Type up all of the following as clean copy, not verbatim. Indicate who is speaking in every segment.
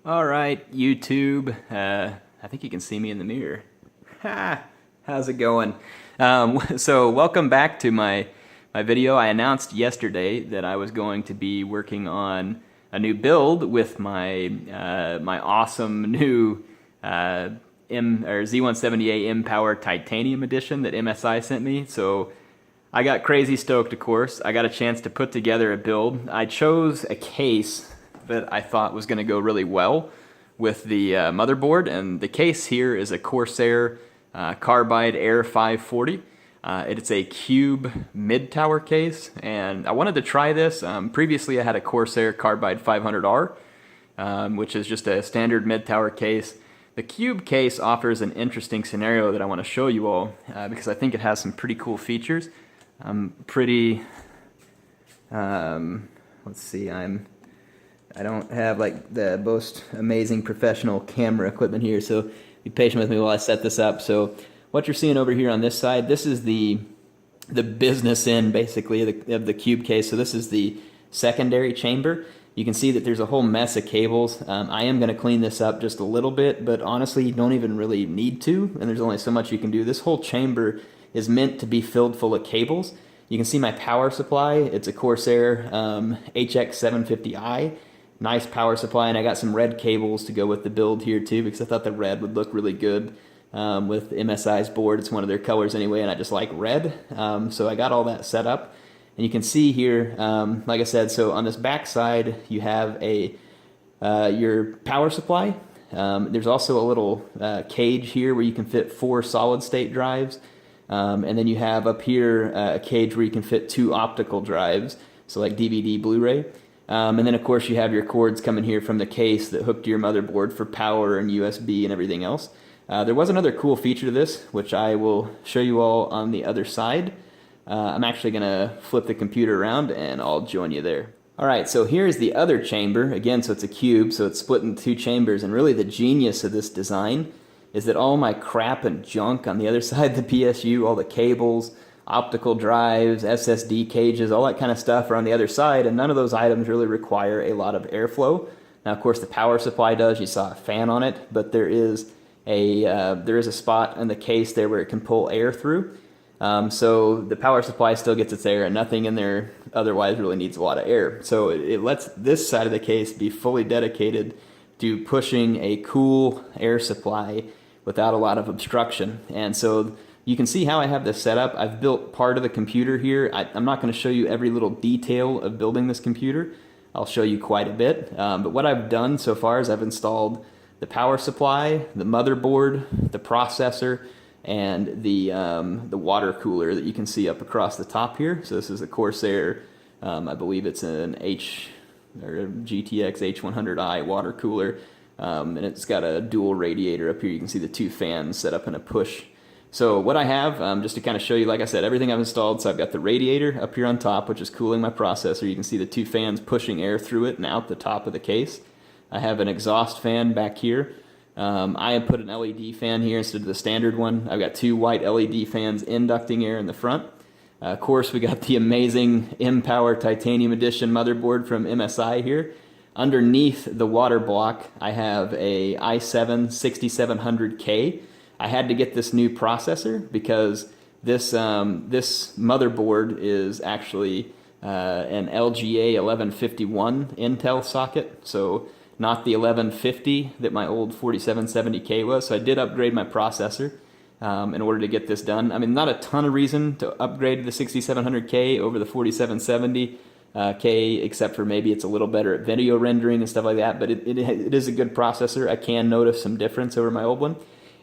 Speaker 1: All right, YouTube. I think you can see me in the mirror. Ha! How's it going? So welcome back to my video. I announced yesterday that I was going to be working on a new build with my my awesome new Z170A MPOWER Titanium Edition that MSI sent me. So I got crazy stoked, of course. I got a chance to put together a build. I chose a case that I thought was going to go really well with the motherboard, and the case here is a Corsair Carbide Air 540. It's a cube mid-tower case, and I wanted to try this. Previously I had a Corsair Carbide 500R, which is just a standard mid-tower case. The cube case offers an interesting scenario that I want to show you all because I think it has some pretty cool features. Let's see, I don't have like the most amazing professional camera equipment here, so be patient with me while I set this up. So what you're seeing over here on this side, this is the business end basically of the cube case. So this is the secondary chamber. You can see that there's a whole mess of cables. I am going to clean this up just a little bit, but honestly you don't even really need to, and there's only so much you can do. This whole chamber is meant to be filled full of cables. You can see my power supply. It's a Corsair HX750i. Nice power supply, and I got some red cables to go with the build here too because I thought the red would look really good with MSI's board. It's one of their colors anyway, and I just like red. So I got all that set up, and you can see here, like I said, so on this back side you have your power supply. There's also a little cage here where you can fit 4 solid state drives, and then you have up here a cage where you can fit 2 optical drives, so like DVD, Blu-ray. And then of course you have your cords coming here from the case that hook to your motherboard for power and USB and everything else. There was another cool feature to this, which I will show you all on the other side. I'm actually going to flip the computer around and I'll join you there. Alright, so here's the other chamber. Again, so it's a cube, so it's split into 2 chambers, and really the genius of this design is that all my crap and junk on the other side, the PSU, all the cables, optical drives, SSD cages, all that kind of stuff are on the other side, and none of those items really require a lot of airflow. Now, of course, the power supply does. You saw a fan on it, but there is a spot in the case there where it can pull air through. So the power supply still gets its air, and nothing in there otherwise really needs a lot of air. So it lets this side of the case be fully dedicated to pushing a cool air supply without a lot of obstruction. And so you can see how I have this set up. I've built part of the computer here. I'm not going to show you every little detail of building this computer. I'll show you quite a bit. But what I've done so far is I've installed the power supply, the motherboard, the processor, and the water cooler that you can see up across the top here. So this is a Corsair, I believe it's an GTX H100i water cooler, and it's got a dual radiator up here. You can see the 2 fans set up in a push. So what I have, just to kind of show you, like I said, everything I've installed. So I've got the radiator up here on top, which is cooling my processor. You can see the 2 fans pushing air through it and out the top of the case. I have an exhaust fan back here. I have put an LED fan here instead of the standard one. I've got 2 white LED fans inducting air in the front. Of course, we got the amazing MPOWER Titanium Edition motherboard from MSI here. Underneath the water block, I have a i7 6700K. I had to get this new processor because this motherboard is actually an LGA 1151 Intel socket, so not the 1150 that my old 4770K was. So I did upgrade my processor in order to get this done. I mean, not a ton of reason to upgrade the 6700K over the 4770K, except for maybe it's a little better at video rendering and stuff like that, but it is a good processor. I can notice some difference over my old one.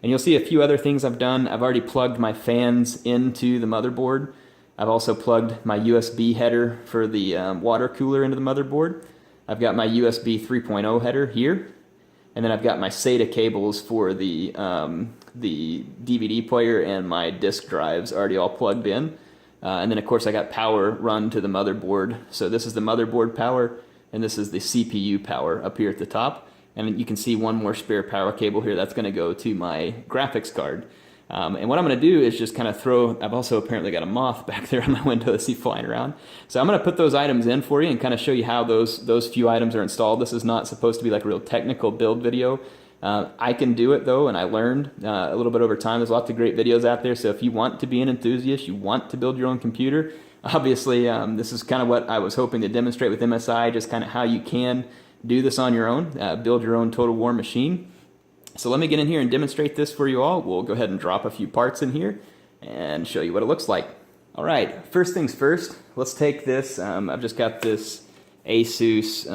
Speaker 1: And you'll see a few other things I've done. I've already plugged my fans into the motherboard. I've also plugged my USB header for the water cooler into the motherboard. I've got my USB 3.0 header here. And then I've got my SATA cables for the DVD player and my disk drives already all plugged in. And then of course I got power run to the motherboard. So this is the motherboard power, and this is the CPU power up here at the top. And you can see one more spare power cable here. That's going to go to my graphics card. And what I'm going to do is just kind of throw, I've also apparently got a moth back there on my window to see flying around. So I'm going to put those items in for you and kind of show you how those few items are installed. This is not supposed to be like a real technical build video. I can do it though, and I learned a little bit over time. There's lots of great videos out there, so if you want to be an enthusiast, you want to build your own computer, obviously this is kind of what I was hoping to demonstrate with MSI, just kind of how you can do this on your own, build your own Total War machine. So let me get in here and demonstrate this for you all. We'll go ahead and drop a few parts in here and show you what it looks like. All right, first things first, let's take this. I've just got this Asus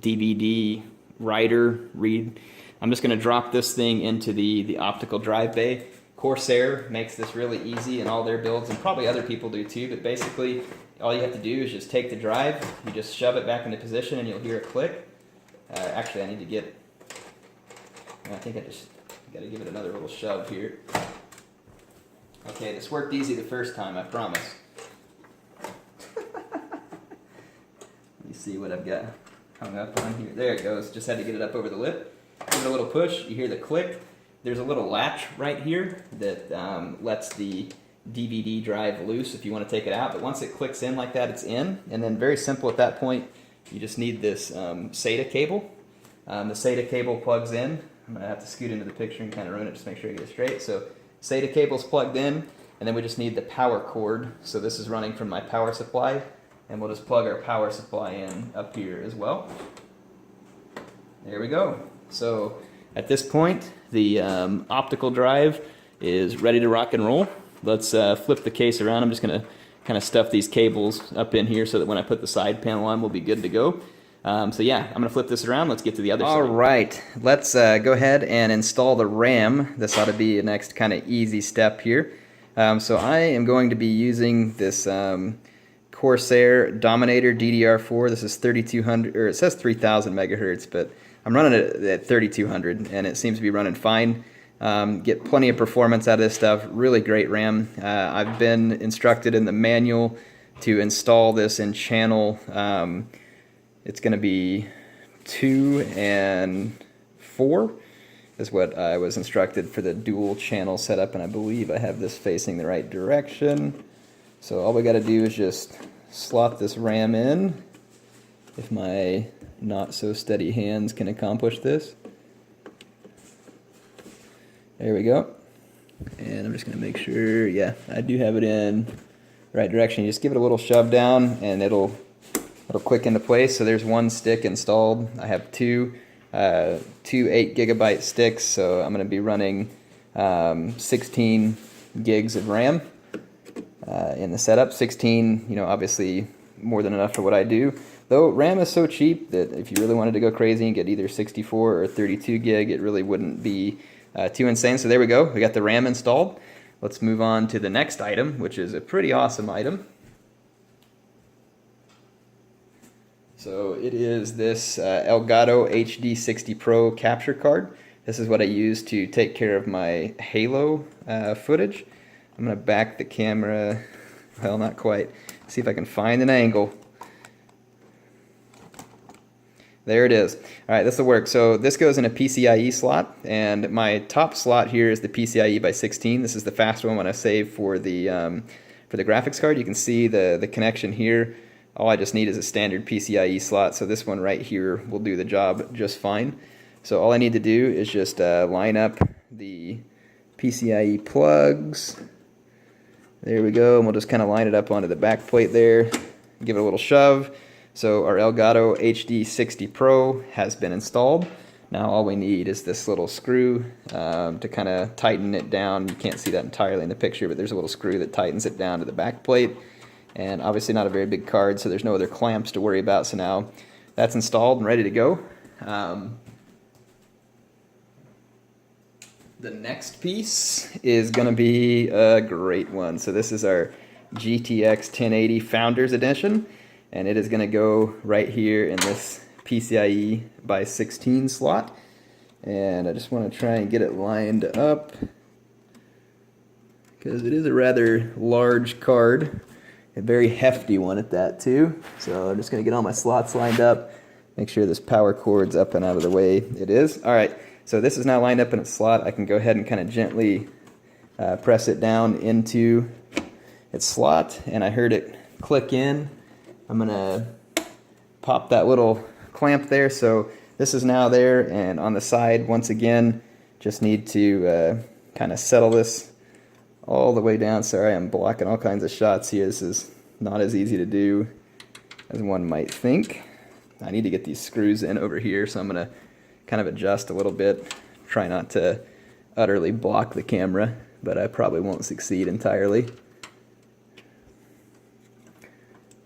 Speaker 1: DVD writer read. I'm just going to drop this thing into the optical drive bay. Corsair makes this really easy in all their builds, and probably other people do too, but basically all you have to do is just take the drive, you just shove it back into position and you'll hear a click. Actually, I need to get, I think I just got to give it another little shove here. Okay, this worked easy the first time, I promise. Let me see what I've got hung up on here. There it goes, just had to get it up over the lip. Give it a little push, you hear the click. There's a little latch right here that lets the DVD drive loose if you want to take it out, but once it clicks in like that, it's in. And then very simple at that point, you just need this SATA cable. The SATA cable plugs in. I'm going to have to scoot into the picture and kind of ruin it just to make sure I get it straight. So SATA cable's plugged in, and then we just need the power cord. So this is running from my power supply, and we'll just plug our power supply in up here as well. There we go. So at this point, the optical drive is ready to rock and roll. Let's flip the case around. I'm just going to kind of stuff these cables up in here so that when I put the side panel on, we'll be good to go. So yeah, I'm going to flip this around. Let's get to the other side. All right, let's go ahead and install the RAM. This ought to be a next kind of easy step here. So I am going to be using this Corsair Dominator DDR4. This is 3200, or it says 3000 megahertz, but I'm running it at 3200 and it seems to be running fine. Get plenty of performance out of this stuff, really great RAM. I've been instructed in the manual to install this in channel, it's going to be 2 and 4 is what I was instructed for the dual channel setup, and I believe I have this facing the right direction. So all we got to do is just slot this RAM in, if my not so steady hands can accomplish this. There we go. And I'm just going to make sure, yeah, I do have it in the right direction. You just give it a little shove down and it'll click into place. So there's one stick installed. I have two 8 gigabyte sticks, so I'm going to be running 16 gigs of RAM in the setup. 16, you know, obviously more than enough for what I do. Though RAM is so cheap that if you really wanted to go crazy and get either 64 or 32 gig, it really wouldn't be too insane. So there we go. We got the RAM installed. Let's move on to the next item, which is a pretty awesome item. So it is this Elgato HD60 Pro capture card. This is what I use to take care of my Halo footage. I'm going to back the camera, well, not quite, see if I can find an angle. There it is. All right, this will work. So this goes in a PCIe slot, and my top slot here is the PCIe by 16. This is the fast one when I save for the graphics card. You can see the connection here. All I just need is a standard PCIe slot, so this one right here will do the job just fine. So all I need to do is just line up the PCIe plugs. There we go, and we'll just kind of line it up onto the back plate there. Give it a little shove. So our Elgato HD60 Pro has been installed. Now all we need is this little screw to kind of tighten it down. You can't see that entirely in the picture, but there's a little screw that tightens it down to the back plate. And obviously not a very big card, so there's no other clamps to worry about. So now that's installed and ready to go. The next piece is going to be a great one. So this is our GTX 1080 Founders Edition, and it is going to go right here in this PCIe by 16 slot. And I just want to try and get it lined up because it is a rather large card, a very hefty one at that too. So I'm just going to get all my slots lined up, make sure this power cord's up and out of the way. It is. All right, so this is now lined up in its slot. I can go ahead and kind of gently press it down into its slot, and I heard it click in. I'm gonna pop that little clamp there, so this is now there, and on the side, once again, just need to kind of settle this all the way down. Sorry, I'm blocking all kinds of shots here. This is not as easy to do as one might think. I need to get these screws in over here, so I'm gonna kind of adjust a little bit. Try not to utterly block the camera, but I probably won't succeed entirely.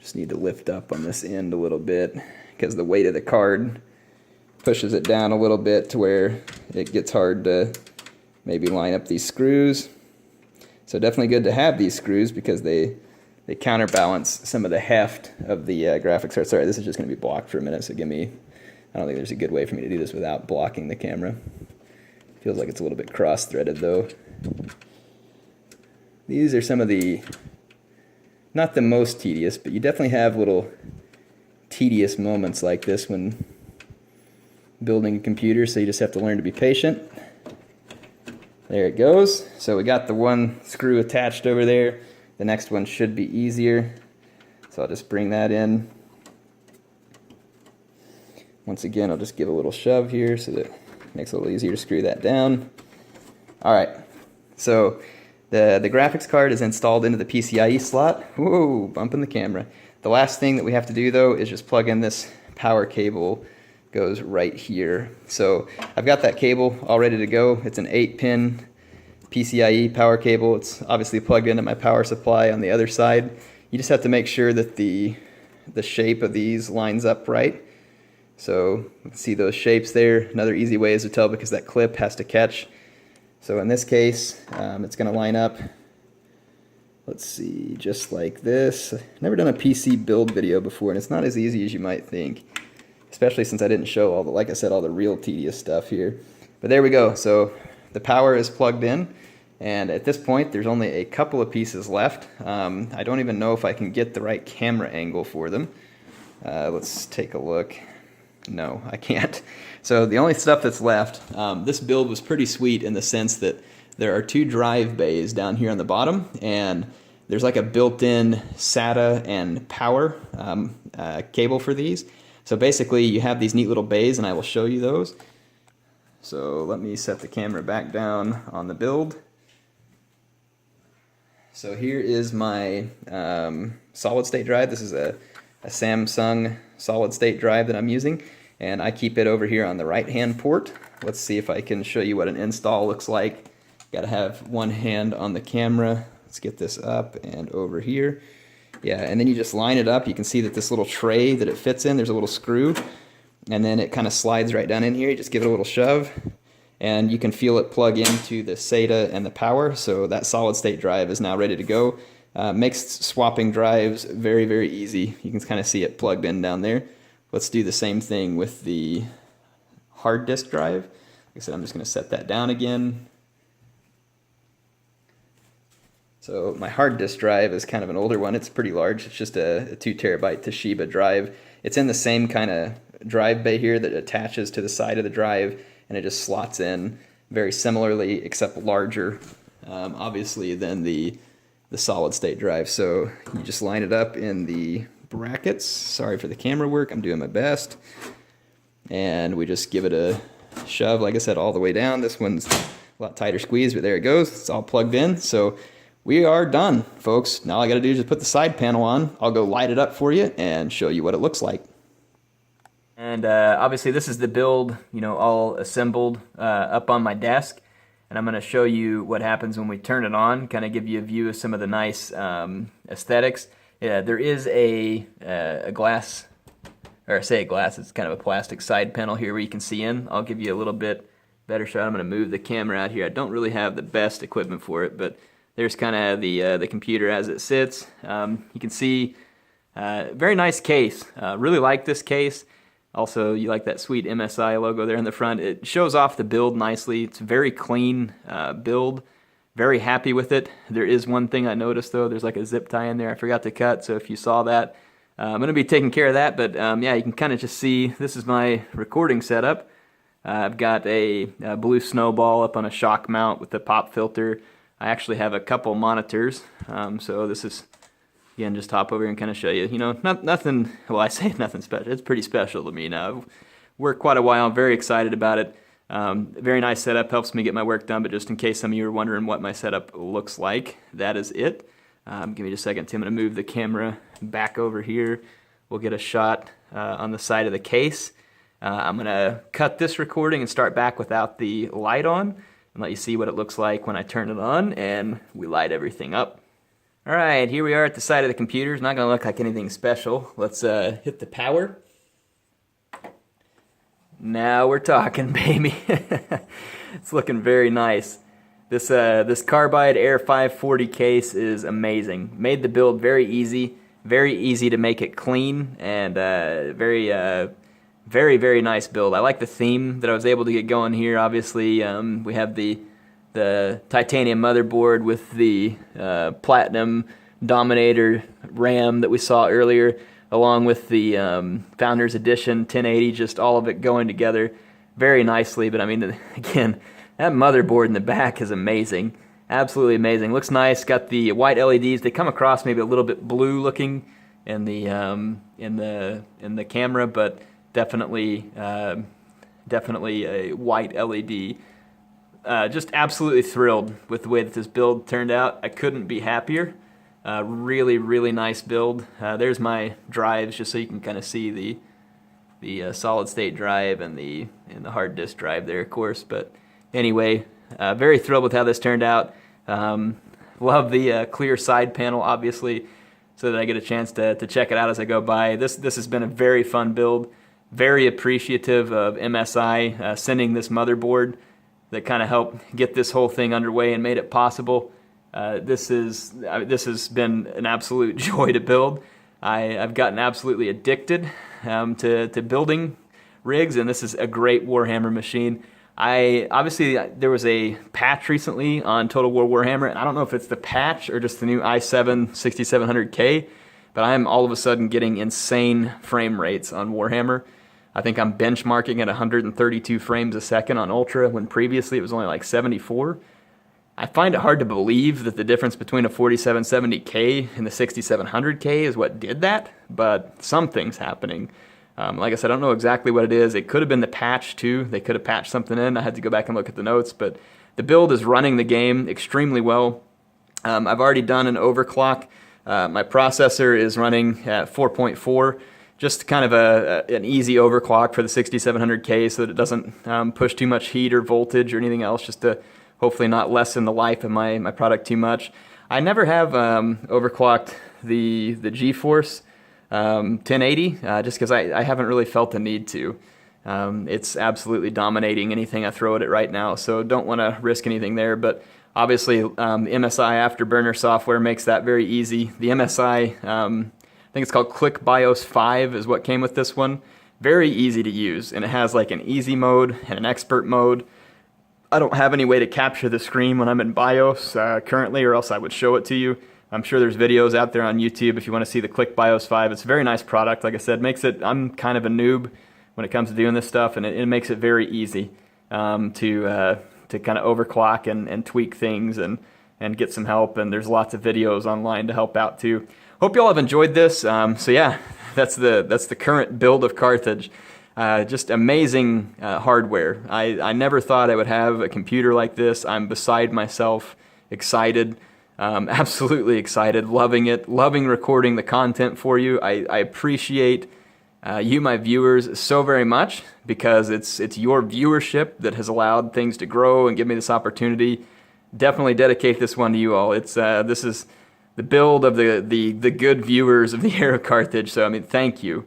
Speaker 1: Just need to lift up on this end a little bit because the weight of the card pushes it down a little bit to where it gets hard to maybe line up these screws. So definitely good to have these screws because they counterbalance some of the heft of the graphics card. Sorry, this is just going to be blocked for a minute, so I don't think there's a good way for me to do this without blocking the camera. Feels like it's a little bit cross-threaded though. These are some of the, not the most tedious, but you definitely have little tedious moments like this when building a computer, so you just have to learn to be patient. There it goes. So we got the one screw attached over there. The next one should be easier. So I'll just bring that in. Once again, I'll just give a little shove here so that it makes it a little easier to screw that down. Alright, so the graphics card is installed into the PCIe slot. Whoa, bumping the camera. The last thing that we have to do though is just plug in this power cable. Goes right here. So I've got that cable all ready to go. It's an 8-pin PCIe power cable. It's obviously plugged into my power supply on the other side. You just have to make sure that the shape of these lines up right. So see those shapes there. Another easy way is to tell because that clip has to catch. So in this case, it's going to line up, let's see, just like this. I've never done a PC build video before, and it's not as easy as you might think, especially since I didn't show all the, like I said, all the real tedious stuff here. But there we go. So the power is plugged in, and at this point there's only a couple of pieces left. I don't even know if I can get the right camera angle for them. Let's take a look. No, I can't. So the only stuff that's left, this build was pretty sweet in the sense that there are two drive bays down here on the bottom, and there's like a built-in SATA and power cable for these. So basically you have these neat little bays, and I will show you those. So let me set the camera back down on the build. So here is my solid state drive. This is a Samsung solid state drive that I'm using, and I keep it over here on the right hand port. Let's see if I can show you what an install looks like. Gotta have one hand on the camera. Let's get this up and over here. Yeah, and then you just line it up. You can see that this little tray that it fits in, there's a little screw, and then it kind of slides right down in here. You just give it a little shove, and you can feel it plug into the SATA and the power. So that solid state drive is now ready to go. Makes swapping drives very, very easy. You can kind of see it plugged in down there. Let's do the same thing with the hard disk drive. Like I said, I'm just going to set that down again. So my hard disk drive is kind of an older one. It's pretty large. It's just a 2 terabyte Toshiba drive. It's in the same kind of drive bay here that attaches to the side of the drive, and it just slots in very similarly, except larger, obviously, than the solid state drive. So you just line it up in the brackets. Sorry for the camera work. I'm doing my best. And we just give it a shove, like I said, all the way down. This one's a lot tighter squeeze, but there it goes. It's all plugged in. So we are done, folks. Now all I got to do is just put the side panel on. I'll go light it up for you and show you what it looks like. And obviously this is the build, you know, all assembled up on my desk. And I'm going to show you what happens when we turn it on, kind of give you a view of some of the nice aesthetics. Yeah, there is a glass, or I say a glass, it's kind of a plastic side panel here where you can see in. I'll give you a little bit better shot. I'm going to move the camera out here. I don't really have the best equipment for it, but there's kind of the computer as it sits. You can see very nice case. Really like this case. Also, you like that sweet MSI logo there in the front. It shows off the build nicely. It's a very clean build. Very happy with it. There is one thing I noticed though. There's like a zip tie in there I forgot to cut. So if you saw that, I'm going to be taking care of that. But yeah, you can kind of just see this is my recording setup. I've got a blue snowball up on a shock mount with a pop filter. I actually have a couple monitors, so this is, again, just hop over here and kind of show you. You know, nothing, well, I say nothing special. It's pretty special to me now. I've worked quite a while. I'm very excited about it. Very nice setup, helps me get my work done, but just in case some of you are wondering what my setup looks like, that is it. Give me just a second, Tim. I'm going to move the camera back over here. We'll get a shot on the side of the case. I'm going to cut this recording and start back without the light on and let you see what it looks like when I turn it on and we light everything up. Alright, here we are at the side of the computer. It's not going to look like anything special. Let's hit the power. Now we're talking, baby. It's looking very nice. This Carbide Air 540 case is amazing. Made the build very easy to make it clean, and very, very nice build. I like the theme that I was able to get going here. Obviously, we have the titanium motherboard with the platinum Dominator RAM that we saw earlier, along with the Founders Edition 1080, just all of it going together very nicely. But I mean, again, that motherboard in the back is amazing. Absolutely amazing. Looks nice. Got the white LEDs. They come across maybe a little bit blue looking in the camera, but definitely a white LED. Just absolutely thrilled with the way that this build turned out. I couldn't be happier. Really nice build. There's my drives, just so you can kind of see the solid state drive and the hard disk drive there, of course. But anyway, very thrilled with how this turned out. Love the clear side panel, obviously, so that I get a chance to check it out as I go by. This has been a very fun build. Very appreciative of MSI sending this motherboard that kind of helped get this whole thing underway and made it possible. This has been an absolute joy to build. I've gotten absolutely addicted to building rigs, and this is a great Warhammer machine. Obviously there was a patch recently on Total War Warhammer, and I don't know if it's the patch or just the new i7 6700K, but I am all of a sudden getting insane frame rates on Warhammer. I think I'm benchmarking at 132 frames a second on Ultra, when previously it was only like 74. I find it hard to believe that the difference between a 4770K and the 6700K is what did that, but something's happening. Like I said, I don't know exactly what it is. It could have been the patch too. They could have patched something in. I had to go back and look at the notes, but the build is running the game extremely well. I've already done an overclock. My processor is running at 4.4. Just kind of an easy overclock for the 6700K so that it doesn't push too much heat or voltage or anything else, just to hopefully not lessen the life of my product too much. I never have overclocked the GeForce 1080 just because I haven't really felt the need to. It's absolutely dominating anything I throw at it right now, so don't want to risk anything there. But obviously MSI Afterburner software makes that very easy. The MSI, I think it's called Click BIOS 5 is what came with this one. Very easy to use, and it has like an easy mode and an expert mode. I don't have any way to capture the screen when I'm in BIOS currently, or else I would show it to you. I'm sure there's videos out there on YouTube if you want to see the Click BIOS 5. It's a very nice product. Like I said, I'm kind of a noob when it comes to doing this stuff, and it makes it very easy to kind of overclock and tweak things and get some help. And there's lots of videos online to help out too. Hope you all have enjoyed this. So yeah, that's the current build of Carthage. Just amazing hardware. I never thought I would have a computer like this. I'm beside myself, excited, absolutely excited, loving it, loving recording the content for you. I appreciate you, my viewers, so very much, because it's your viewership that has allowed things to grow and give me this opportunity. Definitely dedicate this one to you all. This is the build of the good viewers of the HeirofCarthage. So I mean, thank you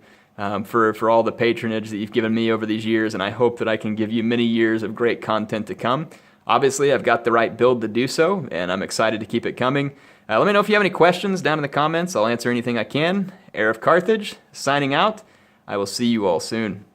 Speaker 1: for all the patronage that you've given me over these years, and I hope that I can give you many years of great content to come. Obviously, I've got the right build to do so, and I'm excited to keep it coming. Let me know if you have any questions down in the comments. I'll answer anything I can. HeirofCarthage, signing out. I will see you all soon.